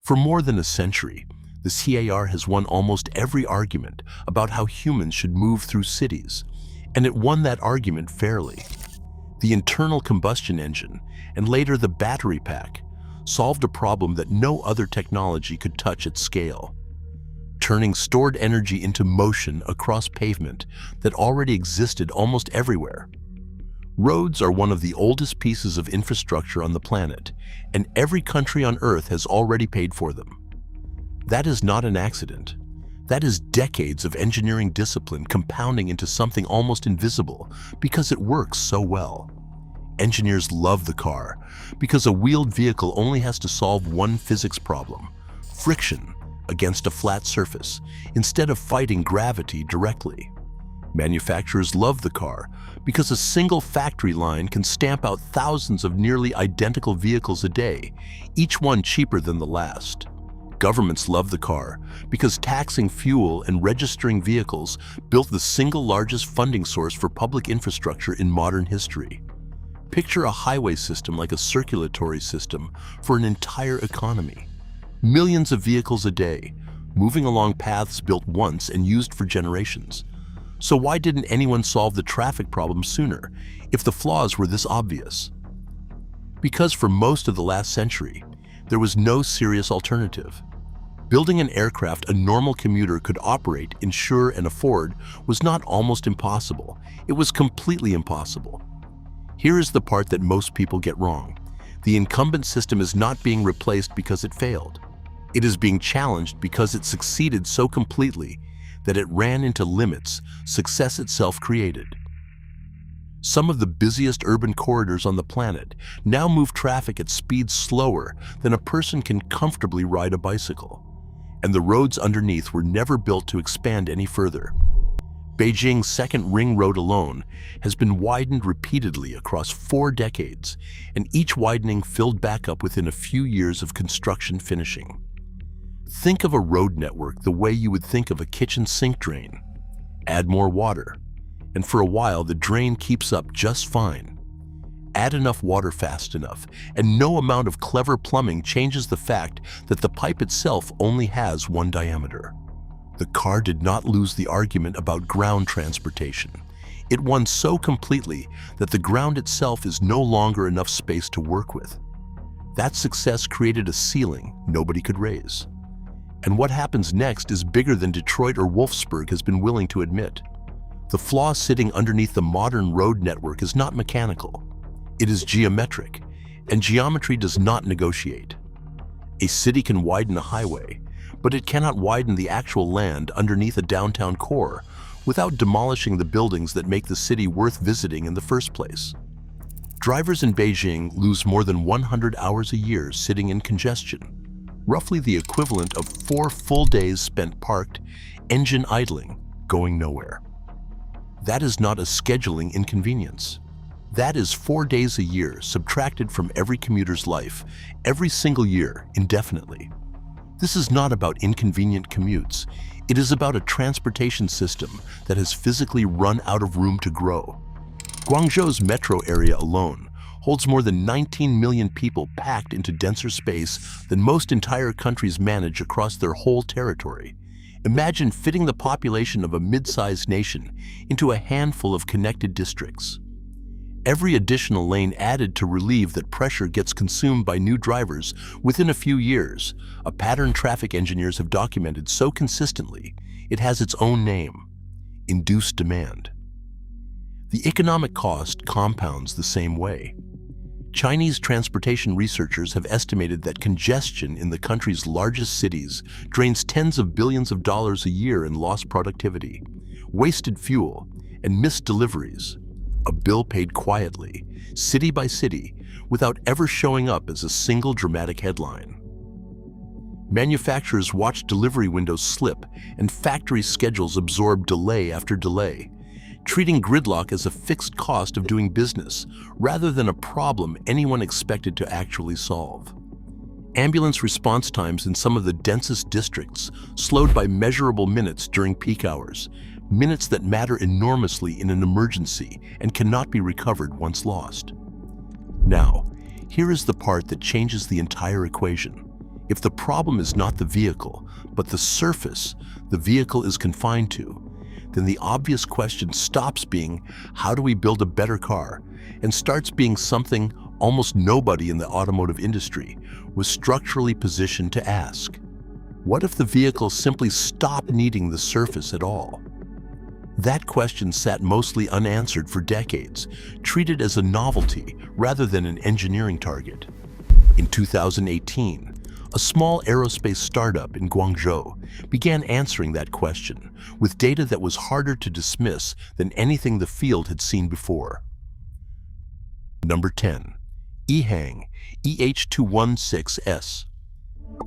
For more than a century, the CAR has won almost every argument about how humans should move through cities, and it won that argument fairly. The internal combustion engine, and later the battery pack, solved a problem that no other technology could touch at scale, turning stored energy into motion across pavement that already existed almost everywhere. Roads are one of the oldest pieces of infrastructure on the planet, and every country on Earth has already paid for them. That is not an accident. That is decades of engineering discipline compounding into something almost invisible because it works so well. Engineers love the car because a wheeled vehicle only has to solve one physics problem: friction against a flat surface, instead of fighting gravity directly. Manufacturers love the car because a single factory line can stamp out thousands of nearly identical vehicles a day, each one cheaper than the last. Governments love the car because taxing fuel and registering vehicles built the single largest funding source for public infrastructure in modern history. Picture a highway system like a circulatory system for an entire economy. Millions of vehicles a day, moving along paths built once and used for generations. So why didn't anyone solve the traffic problem sooner if the flaws were this obvious? Because for most of the last century, there was no serious alternative. Building an aircraft a normal commuter could operate, insure, and afford was not almost impossible. It was completely impossible. Here is the part that most people get wrong. The incumbent system is not being replaced because it failed. It is being challenged because it succeeded so completely that it ran into limits success itself created. Some of the busiest urban corridors on the planet now move traffic at speeds slower than a person can comfortably ride a bicycle, and the roads underneath were never built to expand any further. Beijing's second ring road alone has been widened repeatedly across 4 decades, and each widening filled back up within a few years of construction finishing. Think of a road network the way you would think of a kitchen sink drain. Add more water, and for a while the drain keeps up just fine. Add enough water fast enough, and no amount of clever plumbing changes the fact that the pipe itself only has one diameter. The car did not lose the argument about ground transportation. It won so completely that the ground itself is no longer enough space to work with. That success created a ceiling nobody could raise. And what happens next is bigger than Detroit or Wolfsburg has been willing to admit. The flaw sitting underneath the modern road network is not mechanical. It is geometric, and geometry does not negotiate. A city can widen a highway, but it cannot widen the actual land underneath a downtown core without demolishing the buildings that make the city worth visiting in the first place. Drivers in Beijing lose more than 100 hours a year sitting in congestion, roughly the equivalent of 4 full days spent parked, engine idling, going nowhere. That is not a scheduling inconvenience. That is 4 days a year subtracted from every commuter's life, every single year, indefinitely. This is not about inconvenient commutes. It is about a transportation system that has physically run out of room to grow. Guangzhou's metro area alone holds more than 19 million people packed into denser space than most entire countries manage across their whole territory. Imagine fitting the population of a mid-sized nation into a handful of connected districts. Every additional lane added to relieve that pressure gets consumed by new drivers within a few years, a pattern traffic engineers have documented so consistently, it has its own name: induced demand. The economic cost compounds the same way. Chinese transportation researchers have estimated that congestion in the country's largest cities drains tens of billions of dollars a year in lost productivity, wasted fuel, and missed deliveries. A bill paid quietly, city by city, without ever showing up as a single dramatic headline. Manufacturers watch delivery windows slip and factory schedules absorb delay after delay, treating gridlock as a fixed cost of doing business rather than a problem anyone expected to actually solve. Ambulance response times in some of the densest districts slowed by measurable minutes during peak hours, minutes that matter enormously in an emergency and cannot be recovered once lost. Now, here is the part that changes the entire equation. If the problem is not the vehicle, but the surface the vehicle is confined to, then the obvious question stops being, how do we build a better car, and starts being something almost nobody in the automotive industry was structurally positioned to ask. What if the vehicle simply stopped needing the surface at all? That question sat mostly unanswered for decades, treated as a novelty rather than an engineering target. In 2018, a small aerospace startup in Guangzhou began answering that question with data that was harder to dismiss than anything the field had seen before. Number 10. EHang EH216-S.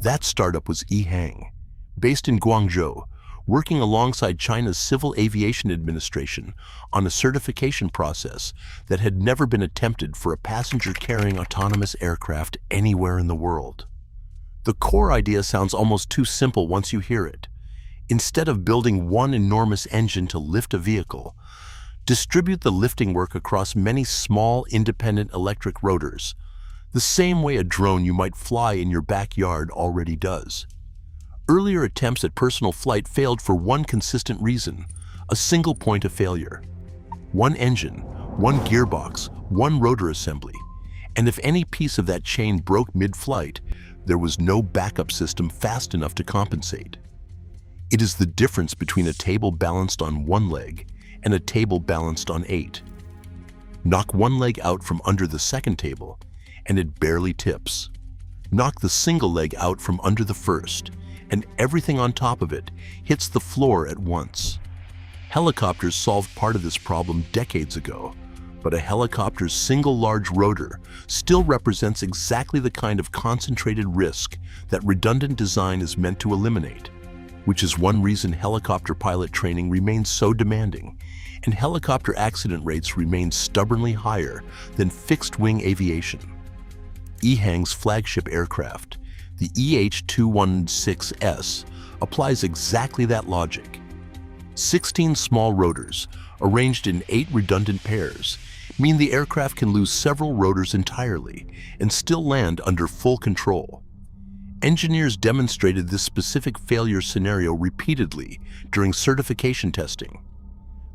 That startup was EHang, based in Guangzhou, working alongside China's Civil Aviation Administration on a certification process that had never been attempted for a passenger-carrying autonomous aircraft anywhere in the world. The core idea sounds almost too simple once you hear it. Instead of building one enormous engine to lift a vehicle, distribute the lifting work across many small, independent electric rotors, the same way a drone you might fly in your backyard already does. Earlier attempts at personal flight failed for one consistent reason: a single point of failure. One engine, one gearbox, one rotor assembly, and if any piece of that chain broke mid-flight, there was no backup system fast enough to compensate. It is the difference between a table balanced on one leg and a table balanced on 8. Knock one leg out from under the second table, and it barely tips. Knock the single leg out from under the first, and everything on top of it hits the floor at once. Helicopters solved part of this problem decades ago, but a helicopter's single large rotor still represents exactly the kind of concentrated risk that redundant design is meant to eliminate, which is one reason helicopter pilot training remains so demanding, and helicopter accident rates remain stubbornly higher than fixed-wing aviation. EHang's flagship aircraft, the EH216-S, applies exactly that logic. 16 small rotors, arranged in 8 redundant pairs, mean the aircraft can lose several rotors entirely and still land under full control. Engineers demonstrated this specific failure scenario repeatedly during certification testing.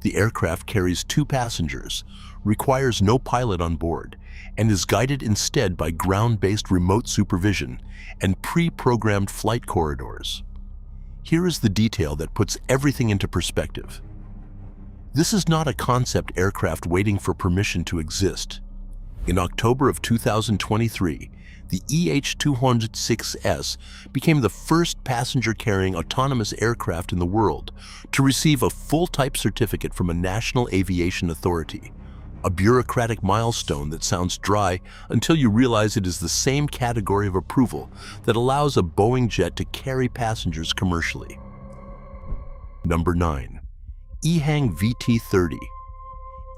The aircraft carries 2 passengers, requires no pilot on board, and is guided instead by ground-based remote supervision and pre-programmed flight corridors. Here is the detail that puts everything into perspective. This is not a concept aircraft waiting for permission to exist. In October of 2023, the EH216-S became the first passenger-carrying autonomous aircraft in the world to receive a full type certificate from a national aviation authority, a bureaucratic milestone that sounds dry until you realize it is the same category of approval that allows a Boeing jet to carry passengers commercially. Number 9. EHang VT30.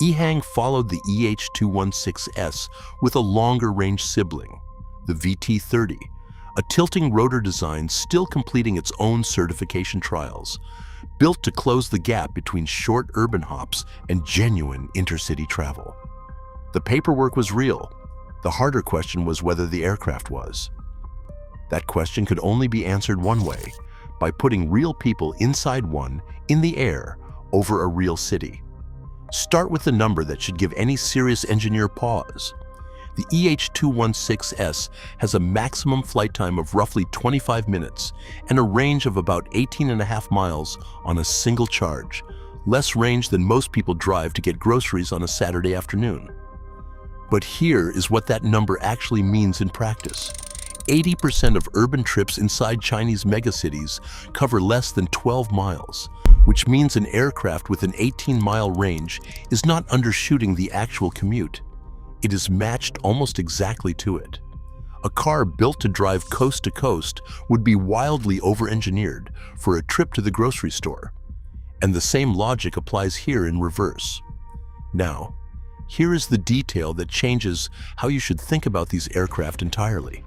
EHang followed the EH216-S with a longer-range sibling, the VT30, a tilting rotor design still completing its own certification trials, built to close the gap between short urban hops and genuine intercity travel. The paperwork was real. The harder question was whether the aircraft was. That question could only be answered one way: by putting real people inside one, in the air, over a real city. Start with the number that should give any serious engineer pause. The EH216-S has a maximum flight time of roughly 25 minutes and a range of about 18.5 miles on a single charge, less range than most people drive to get groceries on a Saturday afternoon. But here is what that number actually means in practice. 80% of urban trips inside Chinese megacities cover less than 12 miles, which means an aircraft with an 18-mile range is not undershooting the actual commute. It is matched almost exactly to it. A car built to drive coast to coast would be wildly over-engineered for a trip to the grocery store. And the same logic applies here in reverse. Now, here is the detail that changes how you should think about these aircraft entirely.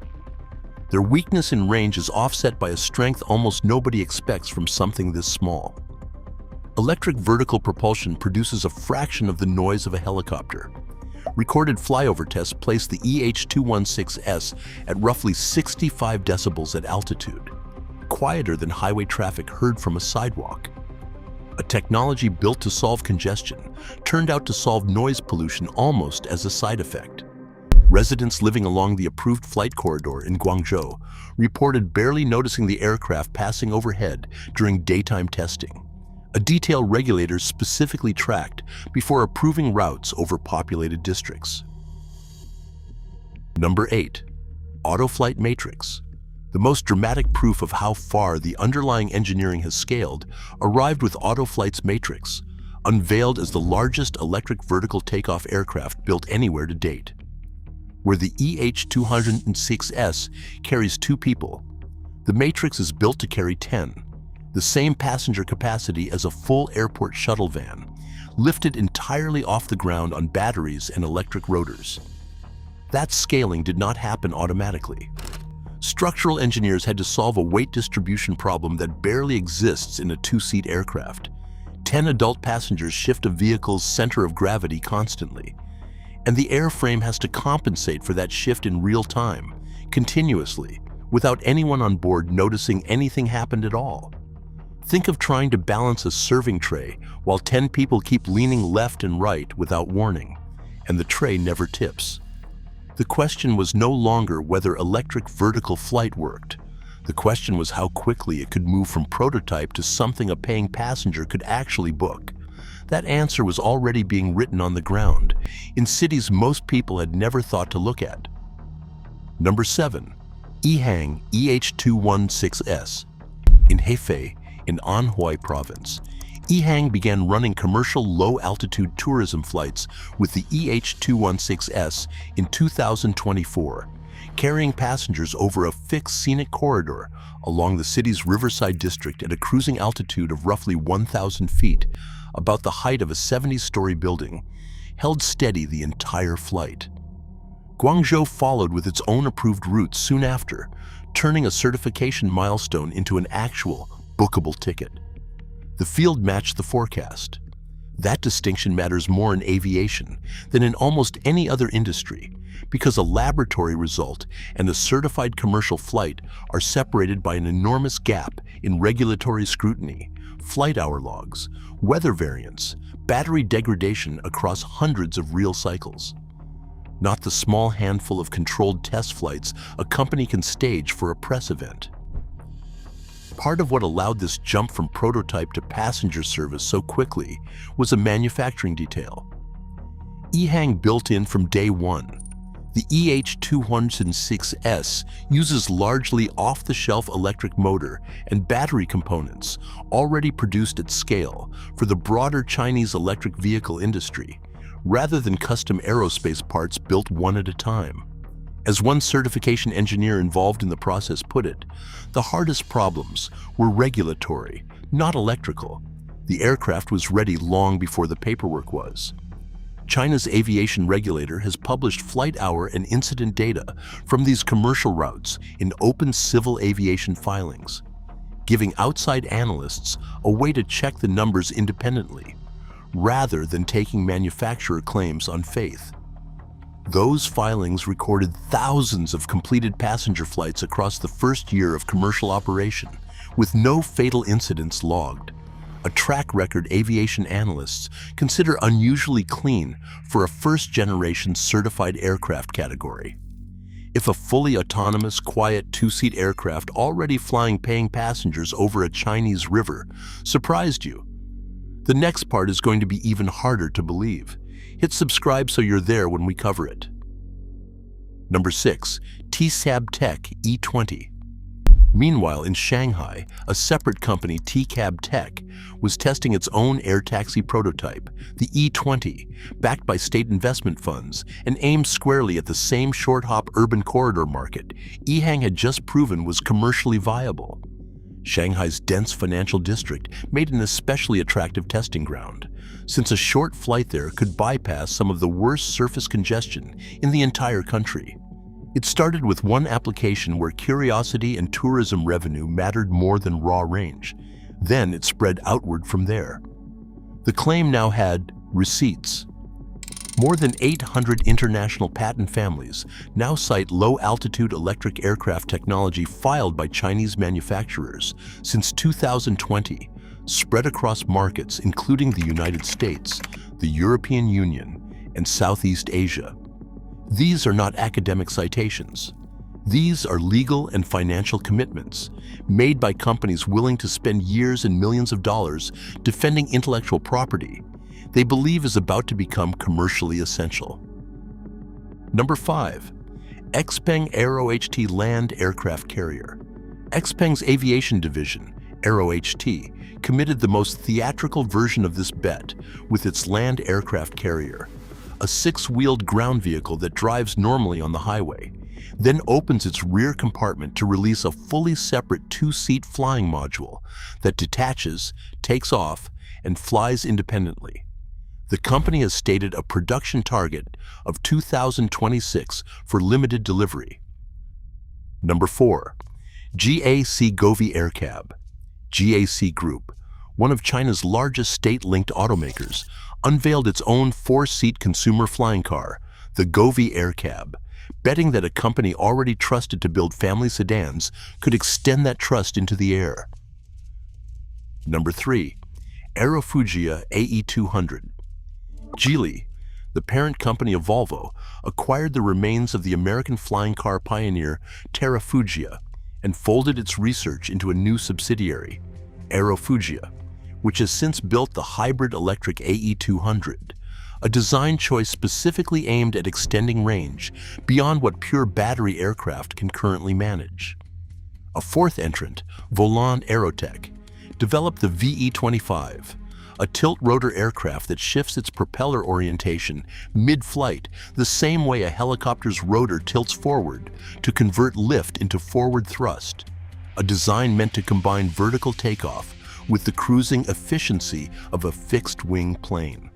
Their weakness in range is offset by a strength almost nobody expects from something this small. Electric vertical propulsion produces a fraction of the noise of a helicopter, recorded flyover tests placed the EH216-S at roughly 65 decibels at altitude, quieter than highway traffic heard from a sidewalk. A technology built to solve congestion turned out to solve noise pollution almost as a side effect. Residents living along the approved flight corridor in Guangzhou reported barely noticing the aircraft passing overhead during daytime testing, a detail regulators specifically tracked before approving routes over populated districts. Number 8. AutoFlight Matrix. The most dramatic proof of how far the underlying engineering has scaled arrived with AutoFlight's Matrix, unveiled as the largest electric vertical takeoff aircraft built anywhere to date. Where the EH216-S carries 2 people, the Matrix is built to carry 10, the same passenger capacity as a full airport shuttle van, lifted entirely off the ground on batteries and electric rotors. That scaling did not happen automatically. Structural engineers had to solve a weight distribution problem that barely exists in a 2-seat aircraft. 10 adult passengers shift a vehicle's center of gravity constantly, and the airframe has to compensate for that shift in real time, continuously, without anyone on board noticing anything happened at all. Think of trying to balance a serving tray while 10 people keep leaning left and right without warning, and the tray never tips. The question was no longer whether electric vertical flight worked. The question was how quickly it could move from prototype to something a paying passenger could actually book. That answer was already being written on the ground, in cities most people had never thought to look at. Number 7. EHang EH216-S. In Hefei, in Anhui Province, EHang began running commercial low-altitude tourism flights with the EH216-S in 2024, carrying passengers over a fixed scenic corridor along the city's Riverside district at a cruising altitude of roughly 1,000 feet, about the height of a 70-story building, held steady the entire flight. Guangzhou followed with its own approved route soon after, turning a certification milestone into an actual, bookable ticket. The field matched the forecast. That distinction matters more in aviation than in almost any other industry, because a laboratory result and a certified commercial flight are separated by an enormous gap in regulatory scrutiny, flight hour logs, weather variance, battery degradation across hundreds of real cycles. Not the small handful of controlled test flights a company can stage for a press event. Part of what allowed this jump from prototype to passenger service so quickly was a manufacturing detail. EHang built in from day one. The EH216-S uses largely off-the-shelf electric motor and battery components already produced at scale for the broader Chinese electric vehicle industry, rather than custom aerospace parts built one at a time. As one certification engineer involved in the process put it, the hardest problems were regulatory, not electrical. The aircraft was ready long before the paperwork was. China's aviation regulator has published flight hour and incident data from these commercial routes in open civil aviation filings, giving outside analysts a way to check the numbers independently, rather than taking manufacturer claims on faith. Those filings recorded thousands of completed passenger flights across the first year of commercial operation, with no fatal incidents logged. A track record aviation analysts consider unusually clean for a first-generation certified aircraft category. If a fully autonomous, quiet 2-seat aircraft already flying paying passengers over a Chinese river surprised you, the next part is going to be even harder to believe. Hit subscribe so you're there when we cover it. Number 6. TCab Tech E20. Meanwhile, in Shanghai, a separate company, TCab Tech, was testing its own air taxi prototype, the E20, backed by state investment funds and aimed squarely at the same short-hop urban corridor market EHang had just proven was commercially viable. Shanghai's dense financial district made an especially attractive testing ground, since a short flight there could bypass some of the worst surface congestion in the entire country. It started with one application where curiosity and tourism revenue mattered more than raw range. Then it spread outward from there. The claim now had receipts. More than 800 international patent families now cite low-altitude electric aircraft technology filed by Chinese manufacturers since 2020, spread across markets including the United States, the European Union, and Southeast Asia. These are not academic citations. These are legal and financial commitments made by companies willing to spend years and millions of dollars defending intellectual property they believe is about to become commercially essential. Number 5. XPeng AeroHT land aircraft carrier. XPeng's aviation division, AeroHT, committed the most theatrical version of this bet with its land aircraft carrier, a six-wheeled ground vehicle that drives normally on the highway, then opens its rear compartment to release a fully separate two-seat flying module that detaches, takes off, and flies independently. The company has stated a production target of 2026 for limited delivery. Number 4. GAC Govee AirCab. GAC Group, one of China's largest state-linked automakers, unveiled its own four-seat consumer flying car, the Govee AirCab, betting that a company already trusted to build family sedans could extend that trust into the air. Number 3. AeroFugia AE200. Geely, the parent company of Volvo, acquired the remains of the American flying car pioneer TerraFugia and folded its research into a new subsidiary, AeroFugia, which has since built the hybrid electric AE200, a design choice specifically aimed at extending range beyond what pure battery aircraft can currently manage. A fourth entrant, Volant Aerotech, developed the VE25, a tilt-rotor aircraft that shifts its propeller orientation mid-flight the same way a helicopter's rotor tilts forward to convert lift into forward thrust, a design meant to combine vertical takeoff with the cruising efficiency of a fixed-wing plane.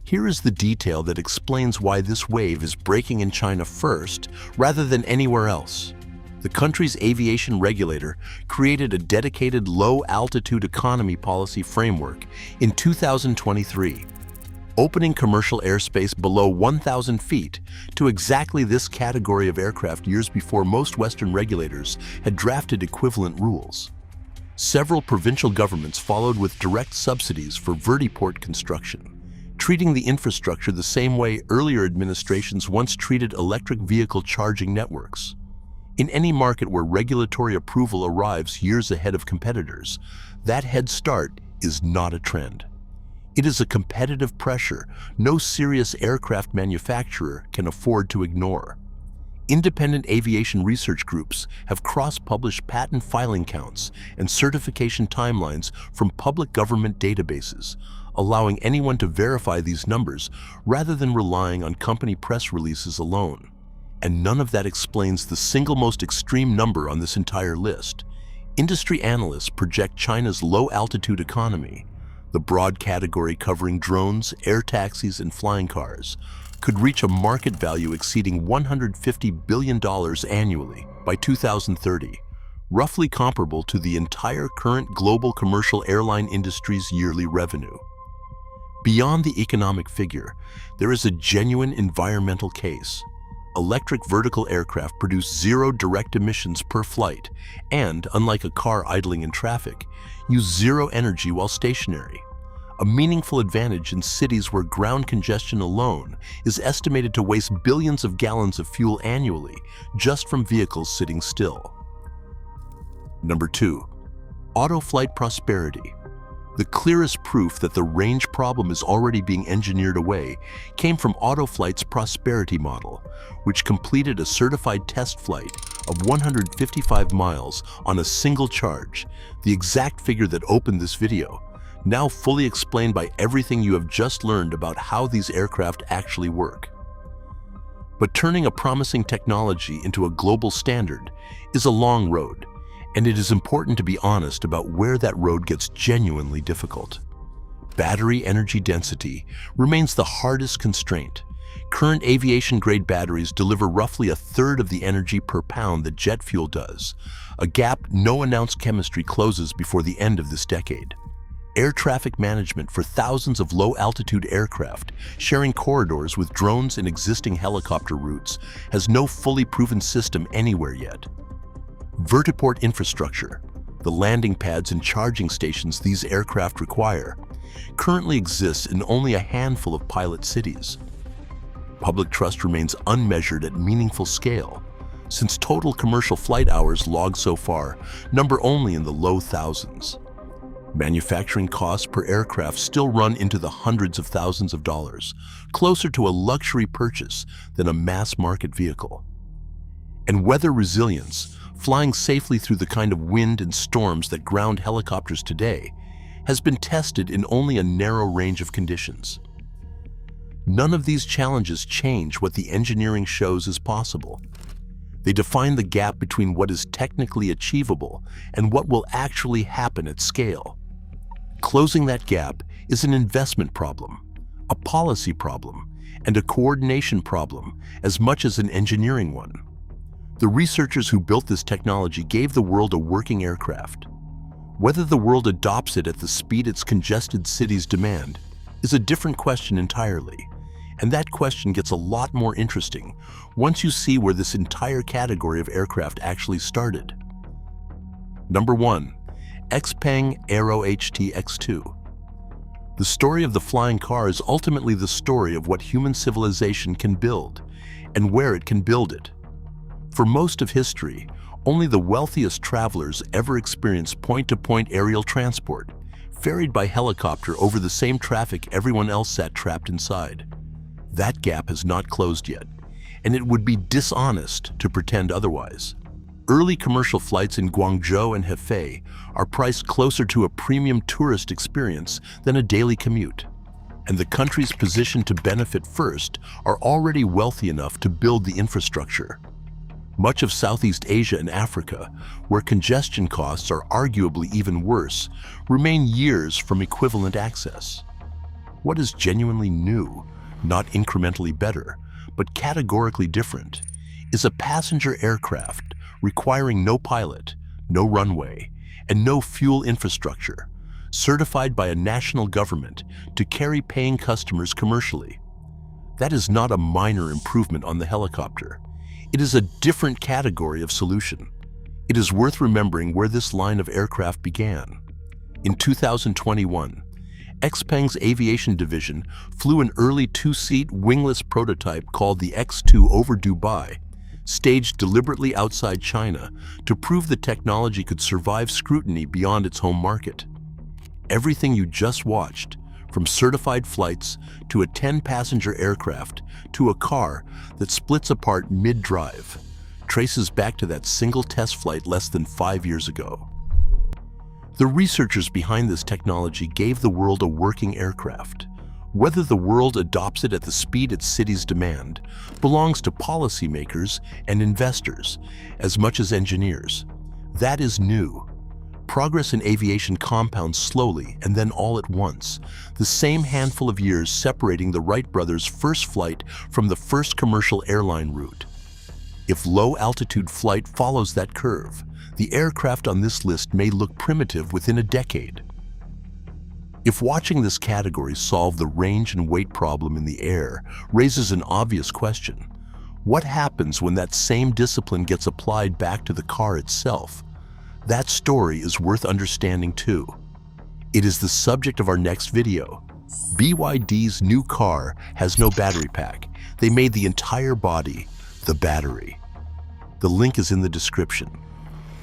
Here is the detail that explains why this wave is breaking in China first rather than anywhere else. The country's aviation regulator created a dedicated low-altitude economy policy framework in 2023, opening commercial airspace below 1,000 feet to exactly this category of aircraft years before most Western regulators had drafted equivalent rules. Several provincial governments followed with direct subsidies for vertiport construction, treating the infrastructure the same way earlier administrations once treated electric vehicle charging networks. In any market where regulatory approval arrives years ahead of competitors, that head start is not a trend. It is a competitive pressure no serious aircraft manufacturer can afford to ignore. Independent aviation research groups have cross-published patent filing counts and certification timelines from public government databases, allowing anyone to verify these numbers rather than relying on company press releases alone. And none of that explains the single most extreme number on this entire list. Industry analysts project China's low-altitude economy, the broad category covering drones, air taxis, and flying cars, could reach a market value exceeding $150 billion annually by 2030, roughly comparable to the entire current global commercial airline industry's yearly revenue. Beyond the economic figure, there is a genuine environmental case. Electric vertical aircraft produce zero direct emissions per flight and, unlike a car idling in traffic, use zero energy while stationary, a meaningful advantage in cities where ground congestion alone is estimated to waste billions of gallons of fuel annually just from vehicles sitting still. Number 2. AutoFlight Prosperity. The clearest proof that the range problem is already being engineered away came from AutoFlight's Prosperity model, which completed a certified test flight of 155 miles on a single charge, the exact figure that opened this video, now fully explained by everything you have just learned about how these aircraft actually work. But turning a promising technology into a global standard is a long road, and it is important to be honest about where that road gets genuinely difficult. Battery energy density remains the hardest constraint. Current aviation-grade batteries deliver roughly a third of the energy per pound that jet fuel does, a gap no announced chemistry closes before the end of this decade. air traffic management for thousands of low-altitude aircraft sharing corridors with drones and existing helicopter routes has no fully proven system anywhere yet. Vertiport infrastructure, the landing pads and charging stations these aircraft require, currently exists in only a handful of pilot cities. Public trust remains unmeasured at meaningful scale, since total commercial flight hours logged so far number only in the low thousands. Manufacturing costs per aircraft still run into the hundreds of thousands of dollars, closer to a luxury purchase than a mass-market vehicle. And weather resilience, flying safely through the kind of wind and storms that ground helicopters today, has been tested in only a narrow range of conditions. None of these challenges change what the engineering shows is possible. They define the gap between what is technically achievable and what will actually happen at scale. Closing that gap is an investment problem, a policy problem, and a coordination problem as much as an engineering one. The researchers who built this technology gave the world a working aircraft. Whether the world adopts it at the speed its congested cities demand is a different question entirely, and that question gets a lot more interesting once you see where this entire category of aircraft actually started. Number 1. XPeng AeroHT X2. The story of the flying car is ultimately the story of what human civilization can build and where it can build it. For most of history, only the wealthiest travelers ever experienced point-to-point aerial transport, ferried by helicopter over the same traffic everyone else sat trapped inside. That gap has not closed yet, and it would be dishonest to pretend otherwise. Early commercial flights in Guangzhou and Hefei are priced closer to a premium tourist experience than a daily commute. And the countries positioned to benefit first are already wealthy enough to build the infrastructure. Much of Southeast Asia and Africa, where congestion costs are arguably even worse, remain years from equivalent access. What is genuinely new, not incrementally better, but categorically different, is a passenger aircraft requiring no pilot, no runway, and no fuel infrastructure, certified by a national government to carry paying customers commercially. That is not a minor improvement on the helicopter. It is a different category of solution. It is worth remembering where this line of aircraft began. In 2021, XPeng's aviation division flew an early two-seat wingless prototype called the X2 over Dubai, staged deliberately outside China to prove the technology could survive scrutiny beyond its home market. Everything you just watched, from certified flights to a 10-passenger aircraft to a car that splits apart mid-drive, traces back to that single test flight less than 5 years ago. The researchers behind this technology gave the world a working aircraft. Whether the world adopts it at the speed its cities demand belongs to policymakers and investors as much as engineers. That is new. Progress in aviation compounds slowly and then all at once, the same handful of years separating the Wright brothers' first flight from the first commercial airline route. If low-altitude flight follows that curve, the aircraft on this list may look primitive within a decade. If watching this category solve the range and weight problem in the air raises an obvious question, what happens when that same discipline gets applied back to the car itself? That story is worth understanding too. It is the subject of our next video. BYD's new car has no battery pack. They made the entire body the battery. The link is in the description.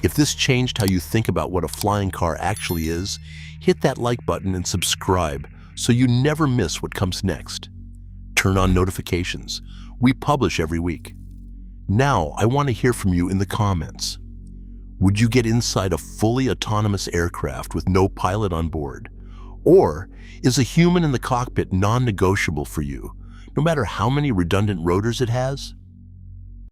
If this changed how you think about what a flying car actually is, hit that like button and subscribe so you never miss what comes next. Turn on notifications. We publish every week. Now, I want to hear from you in the comments. Would you get inside a fully autonomous aircraft with no pilot on board? Or is a human in the cockpit non-negotiable for you, no matter how many redundant rotors it has?